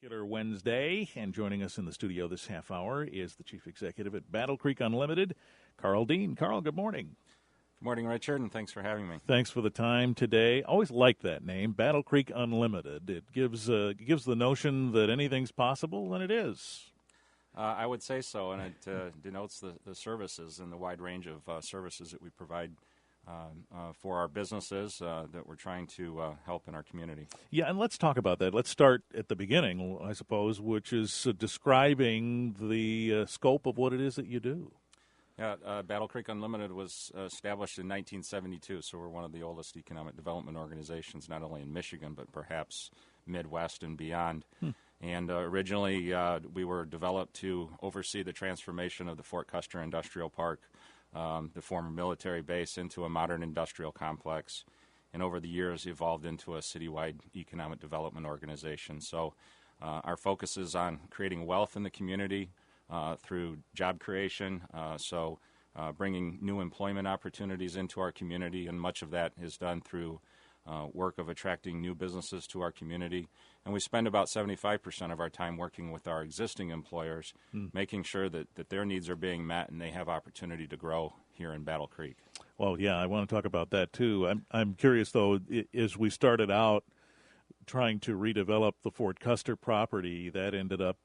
Killer Wednesday, and joining us in the studio this half hour is the Chief Executive at Battle Creek Unlimited, Karl Dehn. Karl, good morning. Good morning, Richard, and thanks for having me. Thanks for the time today. Always liked that name, Battle Creek Unlimited. It gives the notion that anything's possible, and it is. I would say so, and it denotes the services and the wide range of services that we provide for our businesses that we're trying to help in our community. Yeah, and let's talk about that. Let's start at the beginning, I suppose, which is describing the scope of what it is that you do. Yeah, Battle Creek Unlimited was established in 1972, so we're one of the oldest economic development organizations, not only in Michigan, but perhaps Midwest and beyond. And originally, we were developed to oversee the transformation of the Fort Custer Industrial Park, the former military base, into a modern industrial complex, and over the years evolved into a citywide economic development organization. So our focus is on creating wealth in the community through job creation, bringing new employment opportunities into our community, and much of that is done through work of attracting new businesses to our community. And we spend about 75% of our time working with our existing employers, making sure that their needs are being met and they have opportunity to grow here in Battle Creek. Well, yeah, I want to talk about that too. I'm curious, though, as we started out trying to redevelop the Fort Custer property, that ended up,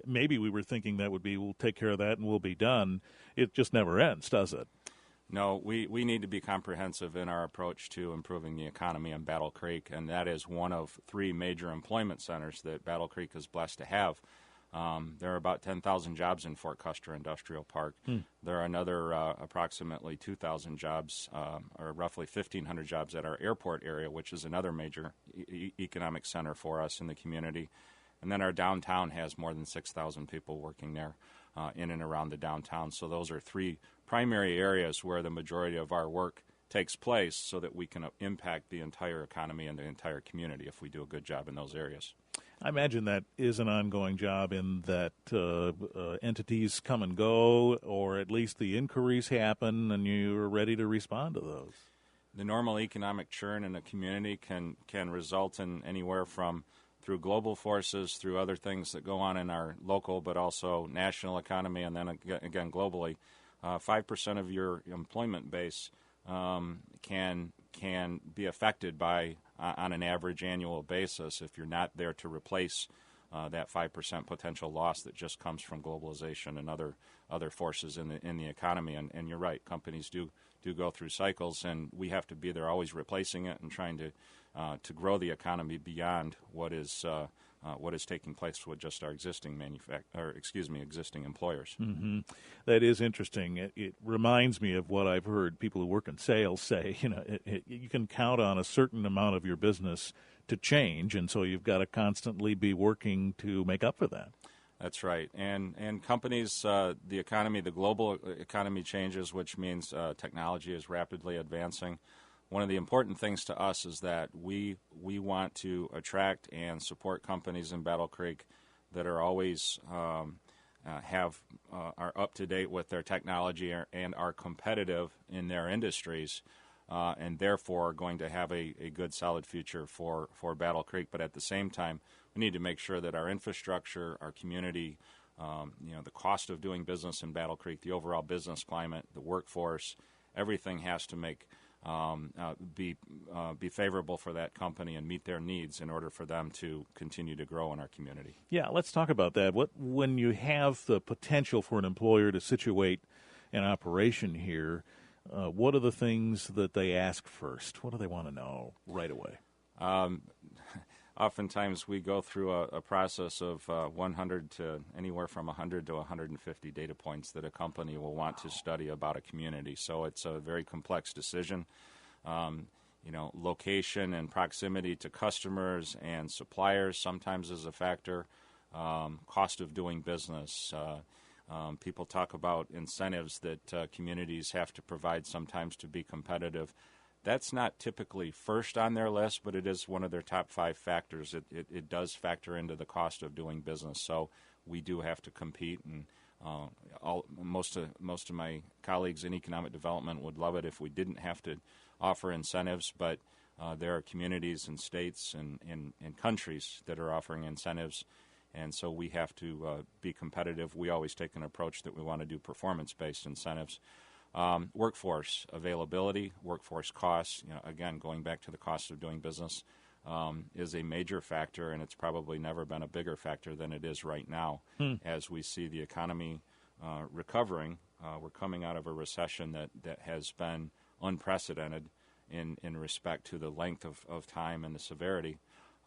maybe we were thinking that would be, we'll take care of that and we'll be done. It just never ends, does it? No, we need to be comprehensive in our approach to improving the economy in Battle Creek, and that is one of three major employment centers that Battle Creek is blessed to have. There are about 10,000 jobs in Fort Custer Industrial Park. There are another approximately 2,000 jobs, or roughly 1,500 jobs at our airport area, which is another major economic center for us in the community. And then our downtown has more than 6,000 people working there in and around the downtown. So those are three primary areas where the majority of our work takes place so that we can impact the entire economy and the entire community if we do a good job in those areas. I imagine that is an ongoing job in that entities come and go, or at least the inquiries happen, and you're ready to respond to those. The normal economic churn in a community can result in anywhere from through global forces, through other things that go on in our local but also national economy, and then again globally. 5% of your employment base can be affected by, on an average annual basis, if you're not there to replace that 5% potential loss that just comes from globalization and other forces in the economy. And you're right, companies do go through cycles, and we have to be there always replacing it and trying to grow the economy beyond what is taking place with just our existing existing employers. Mm-hmm. That is interesting. It reminds me of what I've heard people who work in sales say. You can count on a certain amount of your business to change, and so you've got to constantly be working to make up for that. That's right. And companies, the economy, the global economy changes, which means technology is rapidly advancing. One of the important things to us is that we want to attract and support companies in Battle Creek that are always are up to date with their technology and are competitive in their industries, and therefore are going to have a good, solid future for Battle Creek. But at the same time, we need to make sure that our infrastructure, our community, the cost of doing business in Battle Creek, the overall business climate, the workforce, everything has to be favorable for that company and meet their needs in order for them to continue to grow in our community. Yeah, let's talk about that. When you have the potential for an employer to situate an operation here, what are the things that they ask first? What do they want to know right away? Oftentimes we go through a process of 100 to anywhere from 100 to 150 data points that a company will want to study about a community. So it's a very complex decision. Location and proximity to customers and suppliers sometimes is a factor. Cost of doing business. People talk about incentives that communities have to provide sometimes to be competitive. That's not typically first on their list, but it is one of their top 5 factors. It does factor into the cost of doing business. So we do have to compete, and most of my colleagues in economic development would love it if we didn't have to offer incentives, but there are communities and states and countries that are offering incentives, and so we have to be competitive. We always take an approach that we want to do performance-based incentives. Workforce availability, workforce costs, again, going back to the cost of doing business, is a major factor, and it's probably never been a bigger factor than it is right now. As we see the economy recovering, we're coming out of a recession that has been unprecedented in respect to the length of time and the severity,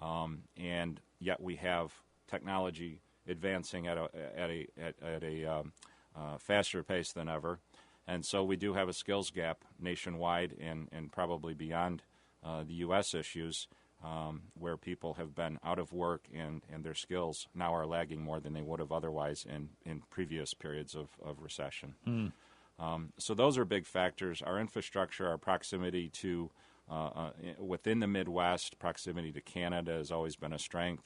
and yet we have technology advancing at a faster pace than ever. And so we do have a skills gap nationwide and probably beyond the U.S. issues, where people have been out of work and their skills now are lagging more than they would have otherwise in previous periods of recession. So those are big factors. Our infrastructure, our proximity to, within the Midwest, proximity to Canada has always been a strength.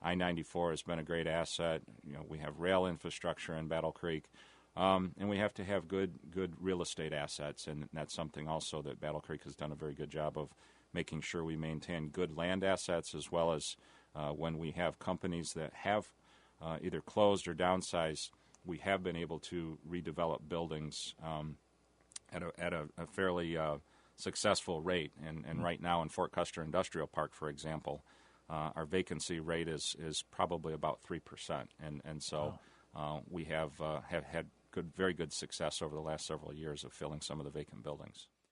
I-94 has been a great asset. We have rail infrastructure in Battle Creek. And we have to have good real estate assets, and that's something also that Battle Creek has done a very good job of making sure we maintain good land assets, as well as when we have companies that have either closed or downsized, we have been able to redevelop buildings at a fairly successful rate. And right now in Fort Custer Industrial Park, for example, our vacancy rate is probably about 3%, and so we have had very good success over the last several years of filling some of the vacant buildings.